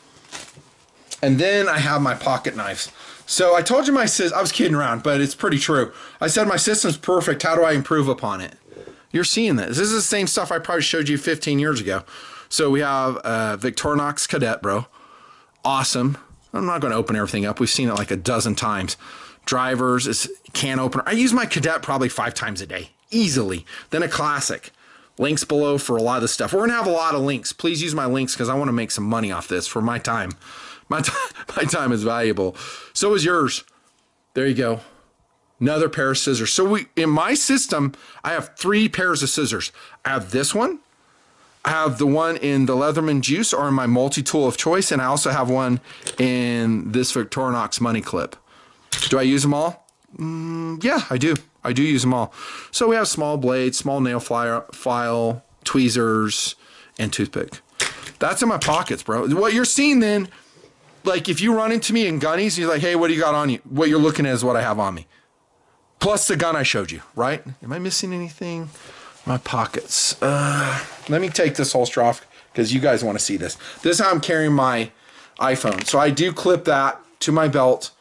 And then I have my pocket knives. So I told you I was kidding around, but it's pretty true. I said my system's perfect. How do I improve upon it? You're seeing this. This is the same stuff I probably showed you 15 years ago. So we have Victorinox Cadet, bro. Awesome. I'm not going to open everything up. We've seen it like a dozen times. Drivers, it's can opener. I use my Cadet probably 5 times a day, easily. Then a Classic. Links below for a lot of the stuff. We're going to have a lot of links. Please use my links because I want to make some money off this for my time. My time is valuable. So is yours. There you go. Another pair of scissors. So in my system, I have 3 pairs of scissors. I have this one. I have the one in the Leatherman Juice or in my multi-tool of choice. And I also have one in this Victorinox money clip. Do I use them all? Yeah, I do. I do use them all. So we have small blades, small nail file, tweezers, and toothpick. That's in my pockets, bro. What you're seeing then, like if you run into me in gunnies, you're like, hey, what do you got on you? What you're looking at is what I have on me. Plus the gun I showed you, right? Am I missing anything? My pockets. Let me take this holster off because you guys want to see this. This is how I'm carrying my iPhone. So I do clip that to my belt.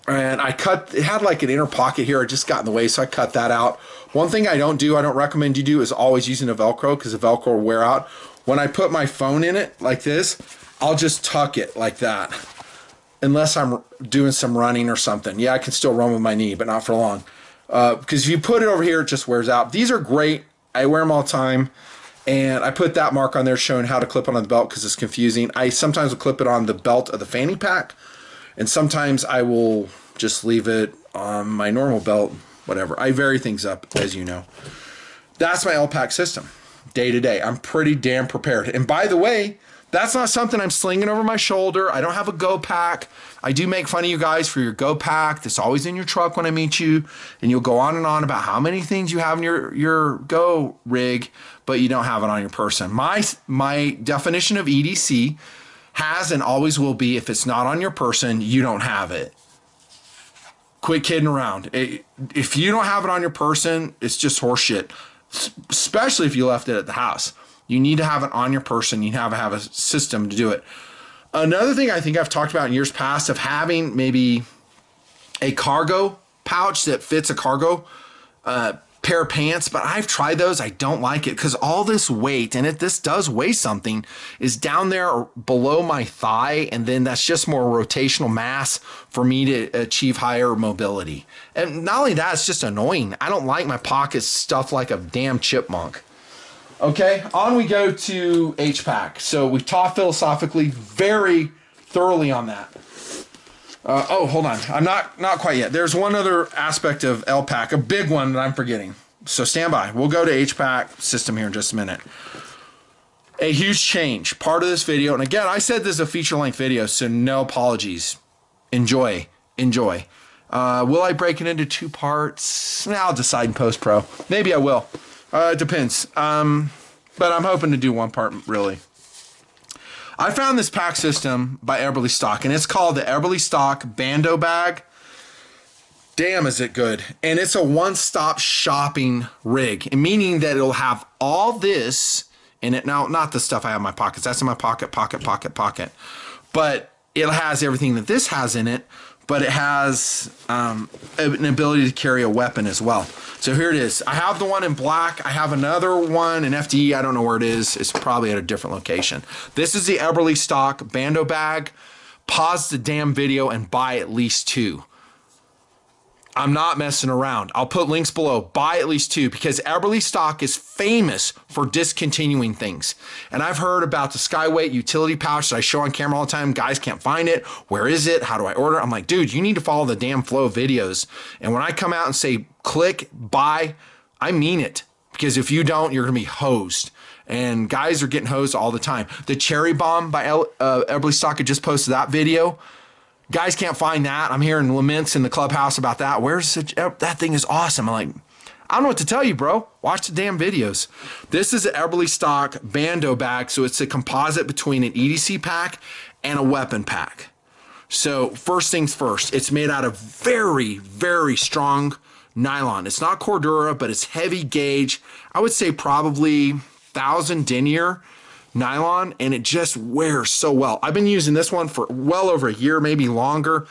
And it had like an inner pocket here. It just got in the way, so I cut that out. One thing I don't recommend you do is always using a Velcro because the Velcro will wear out. When I put my phone in it like this, I'll just tuck it like that. Unless I'm doing some running or something. Yeah, I can still run with my knee, but not for long. Because if you put it over here, it just wears out. These are great. I wear them all the time. And I put that mark on there showing how to clip it on the belt because it's confusing. I sometimes will clip it on the belt of the fanny pack. And sometimes I will just leave it on my normal belt, whatever. I vary things up, as you know. That's my LPAC system, day to day. I'm pretty damn prepared. And by the way, that's not something I'm slinging over my shoulder. I don't have a go pack. I do make fun of you guys for your go pack that's always in your truck when I meet you. And you'll go on and on about how many things you have in your go rig, but you don't have it on your person. My definition of EDC has and always will be, if it's not on your person, you don't have it. Quit kidding around. If you don't have it on your person, it's just horseshit, especially if you left it at the house. You need to have it on your person. You have to have a system to do it. Another thing I think I've talked about in years past of having maybe a cargo pouch that fits a cargo pair of pants, but I've tried those. I don't like it because all this weight, and this does weigh something, is down there below my thigh, and then that's just more rotational mass for me to achieve higher mobility. And not only that, it's just annoying. I don't like my pockets stuffed like a damn chipmunk. Okay, on we go to HPAC. So we talked philosophically very thoroughly on that. Oh, hold on. I'm not quite yet. There's one other aspect of LPAC, a big one that I'm forgetting. So stand by. We'll go to HPAC system here in just a minute. A huge change. Part of this video, and again, I said this is a feature-length video, so no apologies. Enjoy. Will I break it into 2 parts? I'll decide in post-pro. Maybe I will. It depends. But I'm hoping to do 1 part, really. I found this pack system by Eberlestock, and it's called the Eberlestock Bando Bag. Damn, is it good. And it's a one-stop shopping rig, meaning that it'll have all this in it. Now, not the stuff I have in my pockets. That's in my pocket. But it has everything that this has in it, but it has an ability to carry a weapon as well. So here it is. I have the one in black. I have another one in FDE. I don't know where it is. It's probably at a different location. This is the Eberlestock Bando Bag. Pause the damn video and buy at least 2. I'm not messing around. I'll put links below. Buy at least 2 because Eberlestock is famous for discontinuing things. And I've heard about the Skyweight utility pouch that I show on camera all the time. Guys can't find it. Where is it? How do I order? I'm like, dude, you need to follow the damn flow of videos. And when I come out and say click, buy, I mean it. Because if you don't, you're going to be hosed. And guys are getting hosed all the time. The Cherry Bomb by Eberlestock, I just posted that video. Guys can't find that. I'm hearing laments in the clubhouse about that. Where's it? That thing is awesome. I'm like, I don't know what to tell you, bro. Watch the damn videos. This is an Eberlestock Bando Bag, so it's a composite between an EDC pack and a weapon pack. So first things first, it's made out of very, very strong nylon. It's not Cordura, but it's heavy gauge. I would say probably 1,000 denier nylon, and it just wears so well. I've been using this one for well over a year, maybe longer.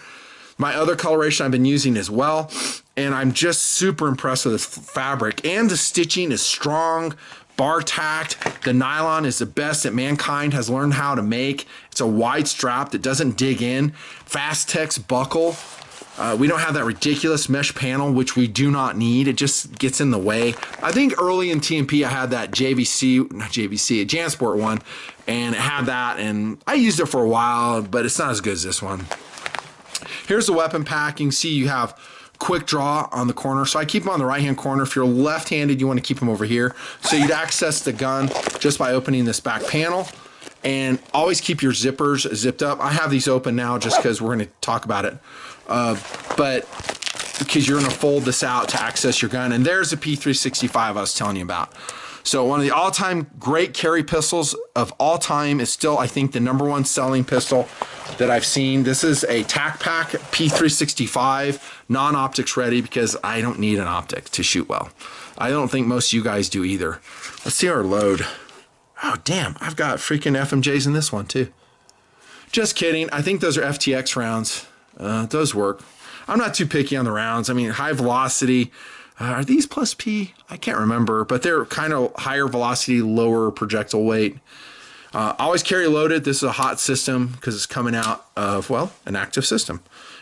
My other coloration I've been using as well, and I'm just super impressed with this fabric. And the stitching is strong, bar tacked. The nylon is the best that mankind has learned how to make. It's a wide strap that doesn't dig in. Fast Tex buckle. We don't have that ridiculous mesh panel, which we do not need. It just gets in the way. I think early in TNP, I had that not JVC, a JanSport one, and it had that, and I used it for a while, but it's not as good as this one. Here's the weapon pack. You can see you have quick draw on the corner. So I keep them on the right-hand corner. If you're left-handed, you want to keep them over here. So you'd access the gun just by opening this back panel. And always keep your zippers zipped up. I have these open now just because we're going to talk about it. But because you're going to fold this out to access your gun. And there's the P365 I was telling you about. So one of the all-time great carry pistols of all time is still, I think, the #1 selling pistol that I've seen. This is a TAC Pack P365, non-optics ready, because I don't need an optic to shoot well. I don't think most of you guys do either. Let's see our load. Oh, damn, I've got freaking FMJs in this one, too. Just kidding. I think those are FTX rounds. Those work. I'm not too picky on the rounds. I mean, high velocity. Are these plus P? I can't remember, but they're kind of higher velocity, lower projectile weight. Always carry loaded. This is a hot system because it's coming out of, well, an active system.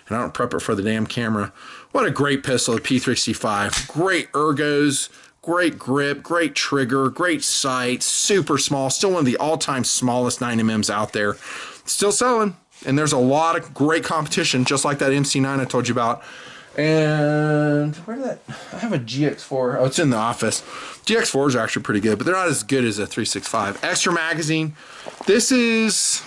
And I don't prep it for the damn camera. What a great pistol, the P365. Great ergos. Great grip, great trigger, great sight, super small. Still one of the all-time smallest 9mm out there. Still selling, and there's a lot of great competition, just like that MC9 I told you about. And where did that? I have a GX4. Oh, it's in the office. GX4s are actually pretty good, but they're not as good as a 365. Extra magazine. This is...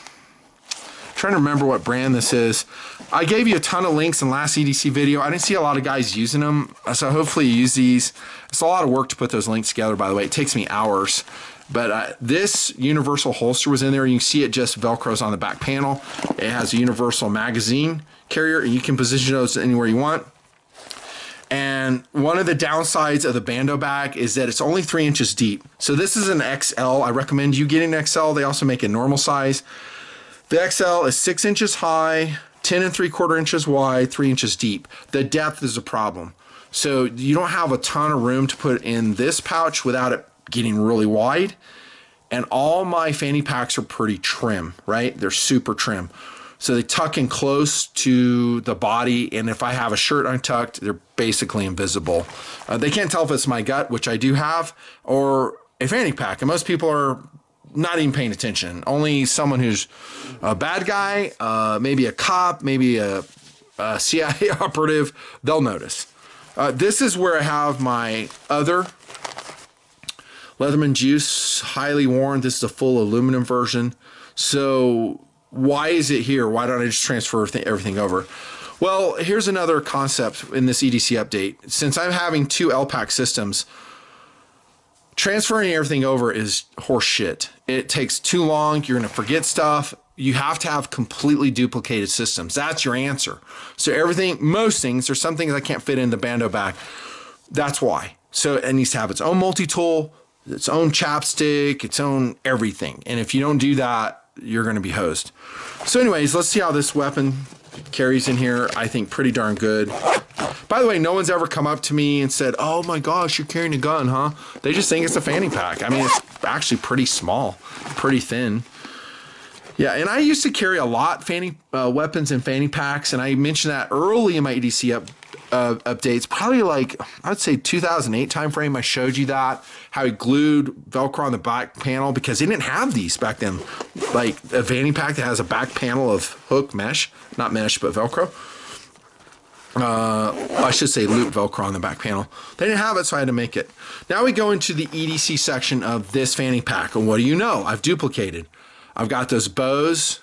I'm trying to remember what brand this is. I gave you a ton of links in last EDC video. I didn't see a lot of guys using them, so hopefully you use these. It's a lot of work to put those links together, by the way. It takes me hours. But this universal holster was in there. You can see it just Velcros on the back panel. It has a universal magazine carrier, and you can position those anywhere you want. And one of the downsides of the Bando bag is that it's only 3 inches deep. So this is an XL. I recommend you getting an XL. They also make a normal size. The XL is 6 inches high, 10 3/4 inches wide, 3 inches deep. The depth is a problem. So you don't have a ton of room to put in this pouch without it getting really wide. And all my fanny packs are pretty trim, right? They're super trim. So they tuck in close to the body, and if I have a shirt untucked, they're basically invisible. They can't tell if it's my gut, which I do have, or a fanny pack. And most people are not even paying attention. Only someone who's a bad guy, maybe a cop, maybe a CIA operative, they'll notice. This is where I have my other Leatherman Juice, highly worn. This is a full aluminum version. So why is it here? Why don't I just transfer everything over? Well, here's another concept in this EDC update. Since I'm having 2 LPAC systems, transferring everything over is horse shit. It takes too long. You're going to forget stuff. You have to have completely duplicated systems. That's your answer. So everything, most things, there's some things I can't fit in the Bando bag. That's why. So it needs to have its own multi-tool, its own chapstick, its own everything. And if you don't do that, you're going to be hosed. So anyways, let's see how this weapon carries in here. I think pretty darn good. By the way, no one's ever come up to me and said, oh my gosh, you're carrying a gun, huh? They just think it's a fanny pack. I mean, it's actually pretty small, pretty thin. Yeah, and I used to carry a lot weapons in fanny packs, and I mentioned that early in my EDC updates, probably like, I'd say 2008 timeframe. I showed you that, how he glued Velcro on the back panel, because they didn't have these back then. Like a fanny pack that has a back panel of hook mesh, not mesh, but Velcro. I should say loop Velcro on the back panel. They didn't have it, so I had to make it. Now we go into the EDC section of this fanny pack, and what do you know? I've duplicated. I've got those Bose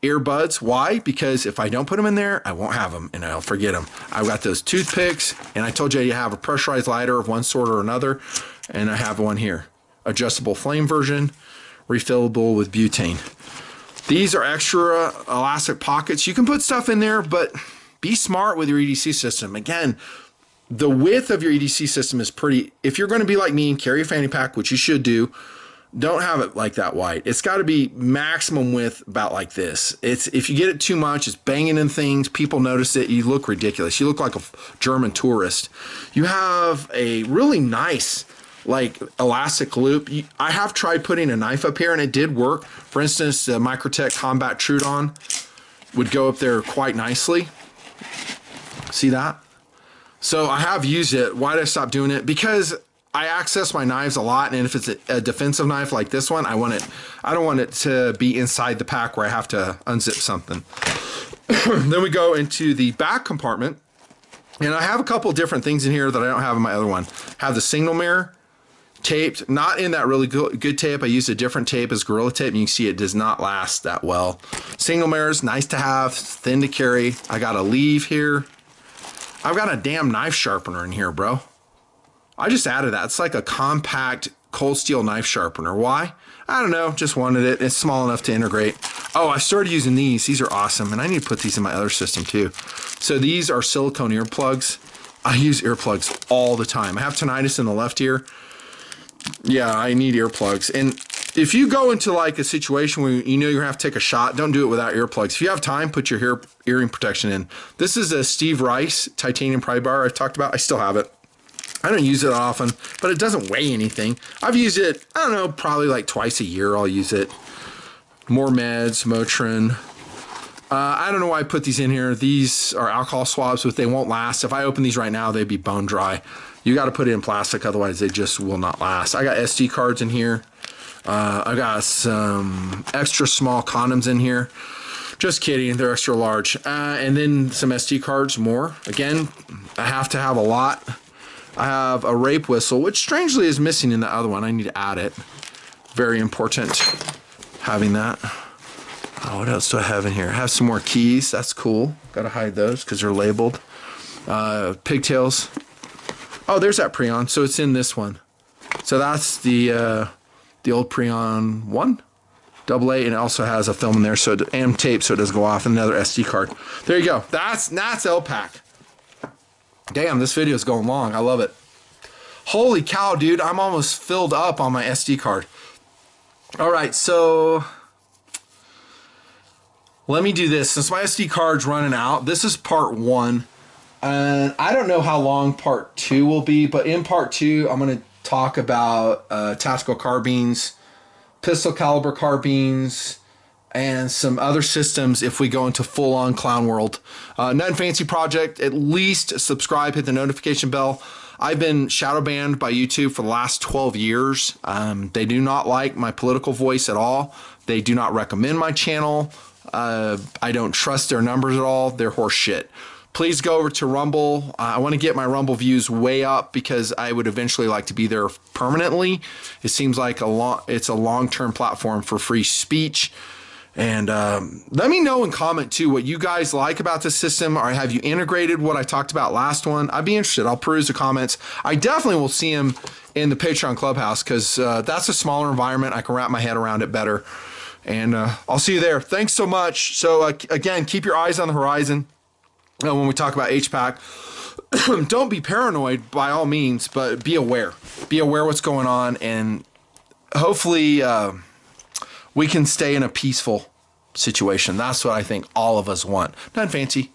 earbuds. Why? Because if I don't put them in there, I won't have them and I'll forget them. I've got those toothpicks, and I told you you have a pressurized lighter of one sort or another, and I have one here. Adjustable flame version, refillable with butane. These are extra elastic pockets. You can put stuff in there, but be smart with your EDC system. Again, the width of your EDC system is pretty, if you're going to be like me and carry a fanny pack, which you should do, don't have it like that wide. It's got to be maximum width about like this. It's, if you get it too much, it's banging in things. People notice it. You look ridiculous. You look like a German tourist. You have a really nice like elastic loop. I have tried putting a knife up here and it did work. For instance, the Microtech Combat Trudon would go up there quite nicely. See that? So I have used it. Why did I stop doing it? Because I access my knives a lot, and if it's a defensive knife like this one, I don't want it to be inside the pack where I have to unzip something. Then we go into the back compartment, and I have a couple different things in here that I don't have in my other one. I have the signal mirror taped, not in that really good tape. I used a different tape as Gorilla Tape, and you can see it does not last that well. Signal mirrors, nice to have, thin to carry. I got a leave here. I've got a damn knife sharpener in here, bro. I just added that. It's like a compact cold steel knife sharpener. Why? I don't know, just wanted it. It's small enough to integrate. Oh, I started using these. These are awesome, and I need to put these in my other system too. So these are silicone earplugs. I use earplugs all the time. I have tinnitus in the left ear. Yeah, I need earplugs. And if you go into like a situation where you know you're gonna have to take a shot, don't do it without earplugs. If you have time, put your hearing protection in. This is a Steve Rice titanium pry bar I've talked about. I still have it. I don't use it often, but it doesn't weigh anything. I've used it, I don't know, probably like twice a year I'll use it. More meds, Motrin. I don't know why I put these in here. These are alcohol swabs, but they won't last. If I open these right now, they'd be bone dry. You got to put it in plastic, otherwise they just will not last. I got SD cards in here. I got some extra small condoms in here. Just kidding, they're extra large. And then some SD cards, more. Again, I have to have a lot. I have a rape whistle, which strangely is missing in the other one. I need to add it. Very important having that. Oh, what else do I have in here? I have some more keys. That's cool. Got to hide those because they're labeled. Pigtails. Oh, there's that Prion. So it's in this one. So that's the old Prion 1, AA, and it also has a film in there, and tape, so it doesn't go off, and another SD card. There you go. That's LPAC. Damn, this video is going long. I love it. Holy cow, dude. I'm almost filled up on my SD card. All right, so let me do this. Since my SD card's running out, this is part 1. And I don't know how long part 2 will be, but in part 2, I'm going to talk about tactical carbines, pistol caliber carbines, and some other systems if we go into full-on clown world. Nothing fancy project. At least subscribe, hit the notification bell. I've been shadow banned by YouTube for the last 12 years. They do not like my political voice at all. They do not recommend my channel. I don't trust their numbers at all. They're horse shit. Please go over to Rumble. I want to get my Rumble views way up because I would eventually like to be there permanently. It seems like it's a long-term platform for free speech. And let me know and comment too what you guys like about this system, or have you integrated what I talked about last one? I'd be interested. I'll peruse the comments. I definitely will see them in the Patreon Clubhouse because that's a smaller environment. I can wrap my head around it better. And I'll see you there. Thanks so much. So again, keep your eyes on the horizon when we talk about HPAC. Don't be paranoid by all means, but be aware. Be aware what's going on, and hopefully we can stay in a peaceful situation. That's what I think all of us want. Nothing fancy.